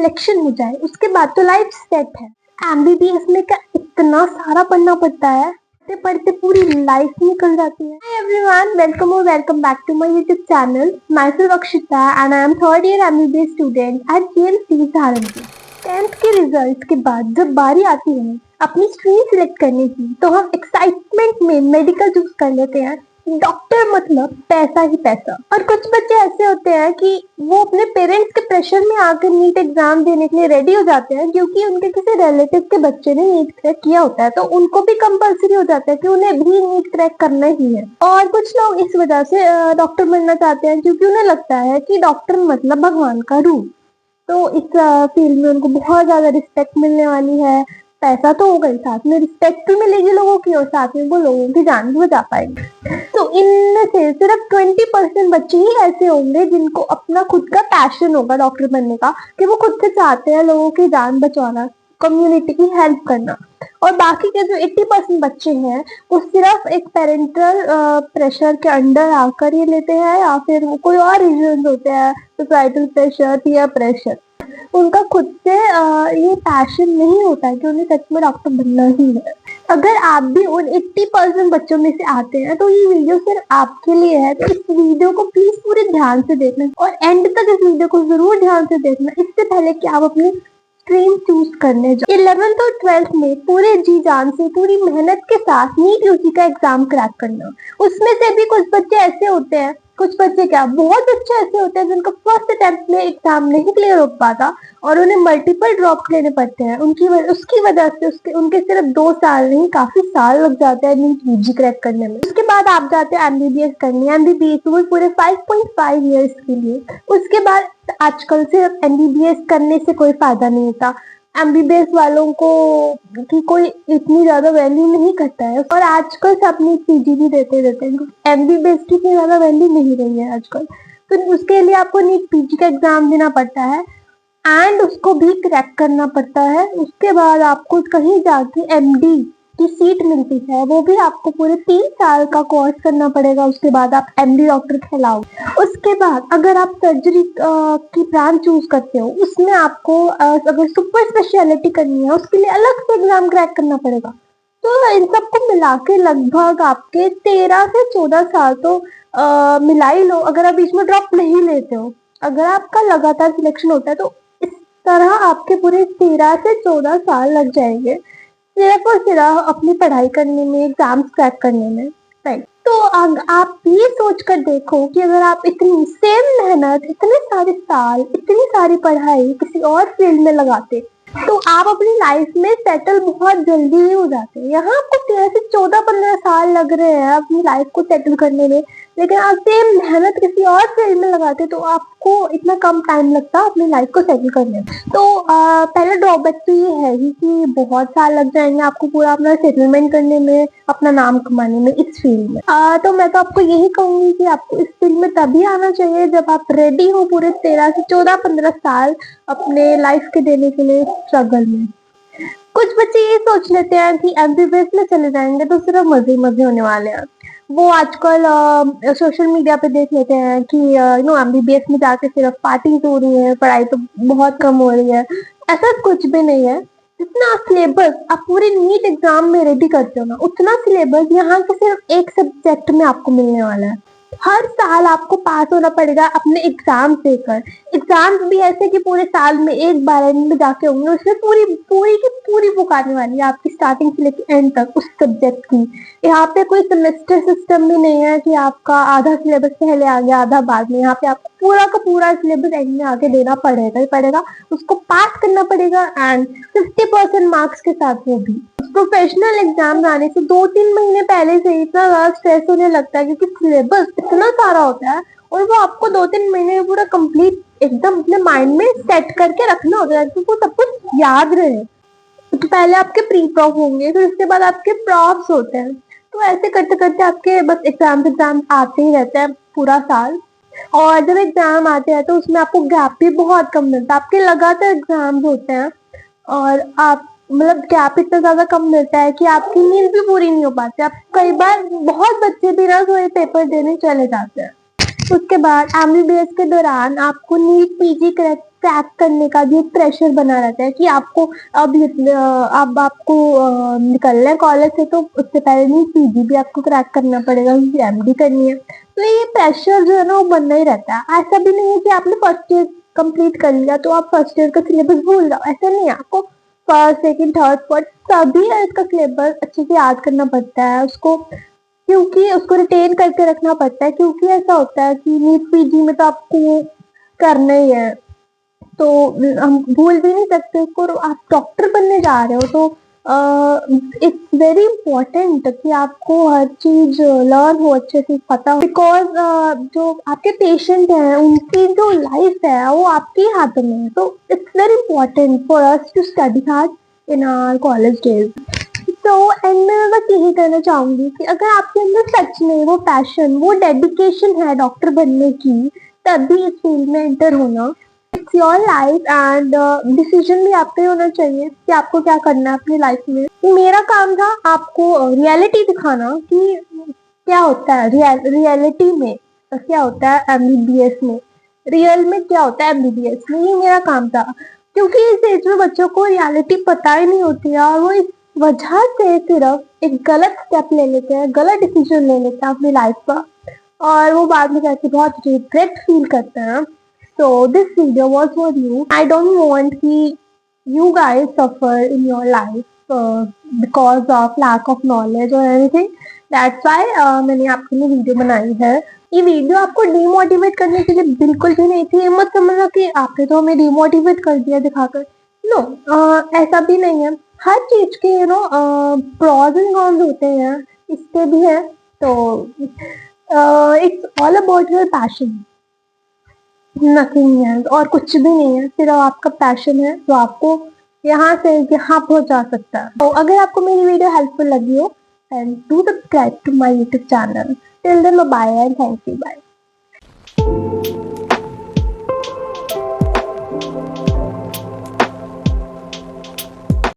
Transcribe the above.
Selection हो जाए उसके बाद तो लाइफ सेट है। एमबीबीएस में क्या इतना सारा पढ़ना पड़ता है, पढ़ते पढ़ते पूरी लाइफ निकल जाती है। Hi everyone, welcome back to my YouTube channel. Myself Akshita and I am third year MBBS student at GMC Saharanpur. 10th के रिजल्ट के बाद जब बारी आती है अपनी स्ट्रीम सिलेक्ट करने की, तो हम एक्साइटमेंट में मेडिकल चूज कर लेते हैं। डॉक्टर मतलब पैसा ही पैसा। और कुछ बच्चे ऐसे होते हैं कि वो अपने पेरेंट्स के प्रेशर में आकर नीट एग्जाम देने के लिए रेडी हो जाते हैं, क्योंकि उनके किसी रिलेटिव के बच्चे ने नीट क्रैक किया होता है, तो उनको भी कंपलसरी हो जाता है कि उन्हें भी नीट क्रैक करना ही है। और कुछ लोग इस वजह से डॉक्टर बनना चाहते हैं, क्योंकि उन्हें लगता है कि डॉक्टर मतलब भगवान का रूप। तो इस फील्ड में उनको बहुत ज्यादा रिस्पेक्ट मिलने वाली है। पैसा तो होगा ही, साथ में रिस्पेक्ट भी मिलेगी लोगों की, और साथ में वो लोगों की जान भी बचा पाएंगे। तो इनमें से सिर्फ 20% बच्चे ही ऐसे होंगे जिनको अपना खुद का पैशन होगा डॉक्टर बनने का, कि वो खुद से चाहते हैं लोगों की जान बचाना, कम्युनिटी की हेल्प करना। और बाकी के जो 80% बच्चे हैं वो सिर्फ एक पेरेंटल प्रेशर के अंडर आकर ये लेते हैं, या फिर कोई और रीजन होते हैं, सोसाइटल प्रेशर, पीयर प्रेशर। उनका खुद से ये पैशन नहीं होता है कि उन्हें सच में डॉक्टर बनना ही है। अगर आप भी उन 80% बच्चों में से आते हैं तो ये वीडियो सिर्फ आपके लिए है। तो इस वीडियो को प्लीज पूरे ध्यान से देखना, और एंड तक इस वीडियो को जरूर ध्यान से देखना, इससे पहले कि आप अपनी स्ट्रीम चूज करने जाओ। 11th और 12th में पूरे जी जान से, पूरी मेहनत के साथ नीट यूजी का एग्जाम क्रैक करना। उसमें से भी कुछ बच्चे ऐसे होते हैं, कुछ बच्चे क्या, बहुत बच्चे ऐसे होते हैं जिनका फर्स्ट अटेम्प्ट में एग्जाम नहीं क्लियर हो पाता और उन्हें मल्टीपल ड्रॉप लेने पड़ते हैं। उसकी वजह से उनके सिर्फ 2 साल नहीं, काफी साल लग जाते हैं नीट यूजी क्रैक करने में। उसके बाद आप जाते हैं एमबीबीएस करने। एमबीबीएस वो पूरे 5.5 ईयर्स के लिए। उसके बाद आजकल से एमबीबीएस करने से कोई फायदा नहीं होता। एमबीबीएस वालों को की कोई इतनी ज्यादा वैल्यू नहीं करता है, और आजकल से अपनी पीजी भी देते हैं। एमबीबीएस की इतनी ज्यादा वैल्यू नहीं रही है आजकल। तो उसके लिए आपको नीट पीजी का एग्जाम देना पड़ता है एंड उसको भी क्रैक करना पड़ता है। उसके बाद आपको कहीं जाके एमडी की सीट मिलती है, वो भी आपको पूरे 3 साल का कोर्स करना पड़ेगा। उसके बाद आप एमडी डॉक्टर कहलाओगे। उसके बाद अगर आप सर्जरी की ब्रांच चूज करते हो, उसमें आपको अगर सुपर स्पेशलिटी करनी है उसके लिए अलग से एग्जाम क्रैक करना पड़ेगा। तो इन सबको मिला के लगभग आपके 13 से 14 साल तो मिला ही लो, अगर आप बीच में ड्रॉप नहीं लेते हो। अगर आपका लगातार सिलेक्शन होता है तो इस तरह आपके पूरे 13 से 14 साल लग जाएंगे सिर्फ और सिर्फ अपनी पढ़ाई करने में, एग्जाम्स क्रैक करने में। राइट। तो आप ये सोच कर देखो कि अगर आप इतनी सेम मेहनत, इतने सारे साल, इतनी सारी पढ़ाई किसी और फील्ड में लगाते, तो आप अपनी लाइफ में सेटल बहुत जल्दी ही हो जाते हैं। यहाँ आपको 13 से 14-15 साल लग रहे हैं अपनी लाइफ को सेटल करने में, लेकिन आप सेम मेहनत किसी और फील्ड में लगाते तो आपको इतना कम टाइम लगता अपनी लाइफ को सेटल करने में। तो पहला ड्रॉबैक तो ये है ही कि बहुत साल लग जाएंगे आपको पूरा अपना सेटलमेंट करने में, अपना नाम कमाने में इस फील्ड में। तो मैं तो आपको यही कहूंगी कि आपको इस फील्ड में तभी आना चाहिए जब आप रेडी हो पूरे 13 से 14-15 साल अपने लाइफ के देने के लिए स्ट्रगल में। कुछ बच्चे ये सोच लेते हैं कि एमबीबीएस में चले जाएंगे तो सिर्फ मजे मजे होने वाले हैं। वो आजकल सोशल मीडिया पे देख लेते हैं कि एमबीबीएस में जाके सिर्फ पार्टीज हो रही है, पढ़ाई तो बहुत कम हो रही है। ऐसा कुछ भी नहीं है। जितना सिलेबस आप पूरे नीट एग्जाम में रेडी करते हो ना, उतना सिलेबस यहाँ के सिर्फ एक सब्जेक्ट में आपको मिलने वाला है। हर साल आपको पास होना पड़ेगा अपने एग्जाम देकर। एग्जाम्स भी ऐसे कि पूरे साल में एक बार एंड में जाके होंगे, उसमें पूरी पूरी की पूरी बुक आने वाली है आपकी स्टार्टिंग से लेकर एंड तक उस सब्जेक्ट की। यहाँ पे कोई सेमेस्टर सिस्टम भी नहीं है कि आपका आधा सिलेबस पहले आ गया आधा बाद में। यहाँ पे आपको पूरा का पूरा सिलेबस एंड में आके देना पड़ेगा ही पड़ेगा, उसको पास करना पड़ेगा एंड 50% मार्क्स के साथ। वो भी प्रोफेशनल एग्जाम आने से 2-3 महीने पहले से इतना ज्यादा स्ट्रेस होने लगता है, क्योंकि सिलेबस इतना सारा होता है और वो आपको 2-3 महीने में पूरा कंप्लीट एकदम अपने माइंड में सेट करके रखना होता है, क्योंकि वो सब कुछ याद रहे। तो पहले आपके प्री प्रॉप होंगे, फिर उसके बाद आपके प्रॉप्स होते हैं। तो ऐसे करते करते आपके बस एग्जाम आते ही रहते हैं पूरा साल। और जब एग्जाम आते हैं तो उसमें आपको गैप भी बहुत कम मिलता है। आपके लगातार एग्जाम्स होते हैं और आप मतलब गैप इतना ज्यादा कम मिलता है कि आपकी नींद भी पूरी नहीं हो पाती। आप कई बार बहुत बच्चे बिना सोए पेपर देने चले जाते हैं। उसके बाद एमबीबीएस के दौरान आपको नीट पीजी क्रैक क्रैक करने का भी एक प्रेशर बना रहता है कि आपको अब आपको निकलना है कॉलेज से, तो उससे पहले नहीं पीजी भी आपको क्रैक करना पड़ेगा, क्योंकि एमडी करनी है। तो ये प्रेशर जो है ना वो बना ही रहता है। ऐसा भी नहीं है कि आपने फर्स्ट ईयर कंप्लीट कर लिया तो आप फर्स्ट ईयर का सिलेबस भूल जाओ, ऐसा नहीं है। आपको फर्स्ट सेकंड थर्ड फोर्थ सभी ईयर का सिलेबस अच्छे से याद करना पड़ता है उसको, क्योंकि उसको रिटेन करके रखना पड़ता है। क्योंकि ऐसा होता है कि नीट पीजी में तो आपको करना ही है, तो हम भूल भी नहीं सकते उसको। आप डॉक्टर बनने जा रहे हो तो इट्स वेरी इम्पोर्टेंट कि आपको हर चीज लर्न हो, अच्छे से पता हो, बिकॉज जो आपके पेशेंट हैं उनकी जो लाइफ है वो आपके हाथों में है। तो it's very important for us to study hard in our college days. तो एंड में मैं बस यही कहना चाहूंगी कि अगर आपके अंदर सच में वो पैशन, वो डेडिकेशन है डॉक्टर बनने की, तभी इस फील्ड में एंटर होना। It's your life and decision भी आपका ही होना चाहिए कि आपको क्या करना है अपनी लाइफ में। मेरा काम था आपको रियलिटी दिखाना कि क्या होता है रियलिटी में, क्या होता है एमबीबीएस में, रियल में क्या होता है एमबीबीएस में। ये मेरा काम था, क्योंकि इस एज में बच्चों को रियलिटी पता ही नहीं होती है, और वो इस वजह से सिर्फ एक गलत स्टेप ले लेते हैं, गलत डिसीजन ले लेते हैं अपनी लाइफ का, और वो बाद में जाके बहुत रिग्रेट फील करते हैं। So this video was for you. I don't want कि you guys suffer in your life because of lack of knowledge or anything. That's why मैंने आपके लिए वीडियो बनाई है। ये वीडियो आपको डिमोटिवेट करने के लिए बिल्कुल भी नहीं थी। ये मत समझना कि आपने तो हमें डिमोटिवेट कर दिया दिखाकर। नो, ऐसा भी नहीं है। हर चीज के प्रोज एंड कॉन्स होते हैं, इसके भी है। तो it's all about your passion, nothing else, और कुछ भी नहीं है। सिर्फ आपका पैशन है जो आपको यहाँ से यहाँ पहुँचा सकता है। तो अगर आपको मेरी वीडियो हेल्पफुल लगी हो, and do subscribe to my YouTube channel. Till then bye and thank you, bye.